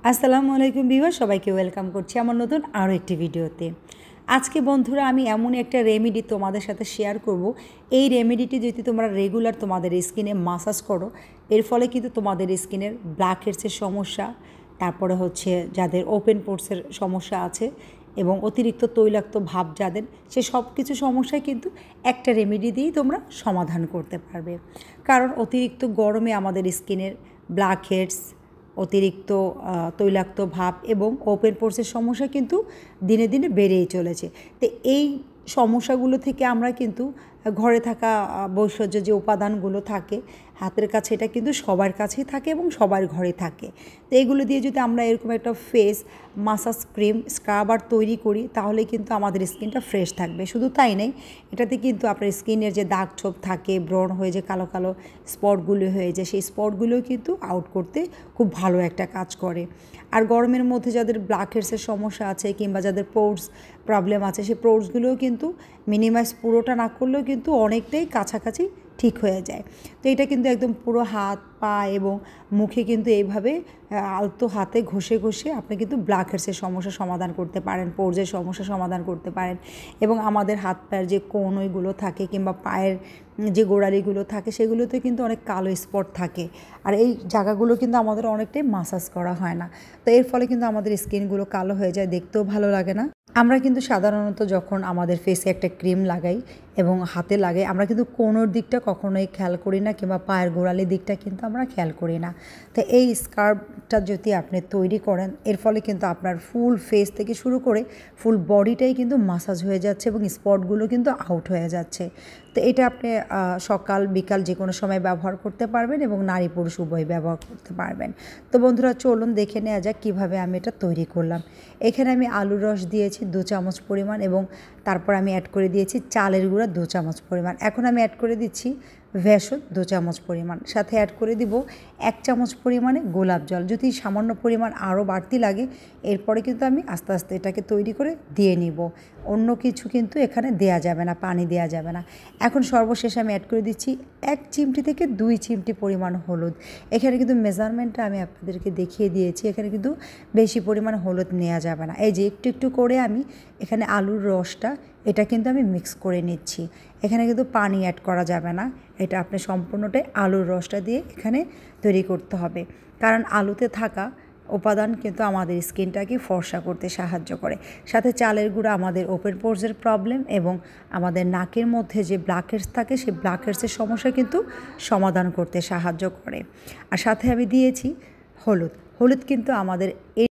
আসসালামু আলাইকুম ভিউয়ার, সবাইকে ওয়েলকাম করছি আমার নতুন আরও একটি ভিডিওতে। আজকে বন্ধুরা আমি এমন একটা রেমেডি তোমাদের সাথে শেয়ার করব। এই রেমেডিটি যদি তোমরা রেগুলার তোমাদের স্কিনে মাসাজ করো, এর ফলে কিন্তু তোমাদের স্কিনের ব্ল্যাক হেডসের সমস্যা, তারপরে হচ্ছে যাদের ওপেন পোর্সের সমস্যা আছে এবং অতিরিক্ত তৈলাক্ত ভাব যাদের, সে সব কিছু সমস্যায় কিন্তু একটা রেমেডি দিয়েই তোমরা সমাধান করতে পারবে। কারণ অতিরিক্ত গরমে আমাদের স্কিনের ব্ল্যাক হেডস, অতিরিক্ত তৈলাক্ত ভাব এবং ওপেন পোর্সের সমস্যা কিন্তু দিনে দিনে বেড়েই চলেছে। তো এই সমস্যাগুলো থেকে আমরা কিন্তু ঘরে থাকা ভেষজ যে উপাদানগুলো থাকে হাতের কাছে, এটা কিন্তু সবার কাছেই থাকে এবং সবার ঘরে থাকে। তো এইগুলো দিয়ে যদি আমরা এরকম একটা ফেস মাসাজ ক্রিম স্ক্রাবার তৈরি করি, তাহলে কিন্তু আমাদের স্কিনটা ফ্রেশ থাকবে। শুধু তাই নেই, এটাতে কিন্তু আপনার স্কিনের যে দাগ ছোপ থাকে, ব্রণ হয়ে যে কালো কালো স্পটগুলো হয়ে যায়, সেই স্পটগুলোও কিন্তু আউট করতে খুব ভালো একটা কাজ করে। আর গরমের মধ্যে যাদের ব্ল্যাক হেডসের সমস্যা আছে কিংবা যাদের পোর্স প্রবলেম আছে, সেই পোর্সগুলোও কিন্তু মিনিমাইজ পুরোটা না করলেও কিন্তু অনেকটাই কাছাকাছি ঠিক হয়ে যায়। তো এটা কিন্তু একদম পুরো হাত পা এবং মুখে কিন্তু এইভাবে আলতো হাতে ঘষে ঘষে আপনি কিন্তু ব্ল্যাক হেডসের সমস্যার সমাধান করতে পারেন, পোর্সের সমস্যার সমাধান করতে পারেন। এবং আমাদের হাত পায়ের যে কনুইগুলো থাকে কিংবা পায়ের যে গোড়ালিগুলো থাকে, সেগুলোতে কিন্তু অনেক কালো স্পট থাকে, আর এই জায়গাগুলো কিন্তু আমাদের অনেকটাই মাসাজ করা হয় না। তো এর ফলে কিন্তু আমাদের স্কিনগুলো কালো হয়ে যায়, দেখতেও ভালো লাগে না। আমরা কিন্তু সাধারণত যখন আমাদের ফেসে একটা ক্রিম লাগাই এবং হাতে লাগাই, আমরা কিন্তু কোনোর দিকটা কখনোই খেয়াল করি না কিংবা পায়ের গোড়ালির দিকটা কিন্তু আমরা খেয়াল করি না। তো এই স্কার্ফটা যদি আপনি তৈরি করেন, এর ফলে কিন্তু আপনার ফুল ফেস থেকে শুরু করে ফুল বডিটাই কিন্তু মাসাজ হয়ে যাচ্ছে এবং স্পটগুলো কিন্তু আউট হয়ে যাচ্ছে। তো এটা আপনি সকাল বিকাল যে কোনো সময় ব্যবহার করতে পারবেন এবং নারী পুরুষ উভয় ব্যবহার করতে পারবেন। তো বন্ধুরা, চলুন দেখে নেওয়া যাক কীভাবে আমি এটা তৈরি করলাম। এখানে আমি আলুর রস দিয়েছি 2 চামচ পরিমাণ এবং তারপর আমি অ্যাড করে দিয়েছি চালের গুঁড়া 2 চামচ পরিমাণ। এখন আমি অ্যাড করে দিচ্ছি ভেষজ 2 চামচ পরিমাণ, সাথে অ্যাড করে দিব 1 চামচ পরিমাণে গোলাপ জল। যদি সামান্য পরিমাণ আরও বাড়তি লাগে, এরপরে কিন্তু আমি আস্তে আস্তে এটাকে তৈরি করে দিয়ে নিব। অন্য কিছু কিন্তু এখানে দেয়া যাবে না, পানি দেয়া যাবে না। এখন সর্বশেষ আমি অ্যাড করে দিচ্ছি 1 চিমটি থেকে 2 চিমটি পরিমাণ হলুদ। এখানে কিন্তু মেজারমেন্টটা আমি আপনাদেরকে দেখিয়ে দিয়েছি, এখানে কিন্তু বেশি পরিমাণ হলুদ নেওয়া যাবে না। এই যে একটু একটু করে আমি এখানে আলুর রসটা, এটা কিন্তু আমি মিক্স করে নিচ্ছি। এখানে কিন্তু পানি অ্যাড করা যাবে না, এটা আপনি সম্পূর্ণটাই আলুর রসটা দিয়ে এখানে তৈরি করতে হবে। কারণ আলুতে থাকা উপাদান কিন্তু আমাদের স্কিনটাকে ফর্সা করতে সাহায্য করে। সাথে চালের গুঁড়া আমাদের ওপেন পোর্সের প্রবলেম এবং আমাদের নাকের মধ্যে যে ব্ল্যাক হেডস থাকে, সেই ব্ল্যাক হেডসের সমস্যা কিন্তু সমাধান করতে সাহায্য করে। আর সাথে আমি দিয়েছি হলুদ। হলুদ কিন্তু আমাদের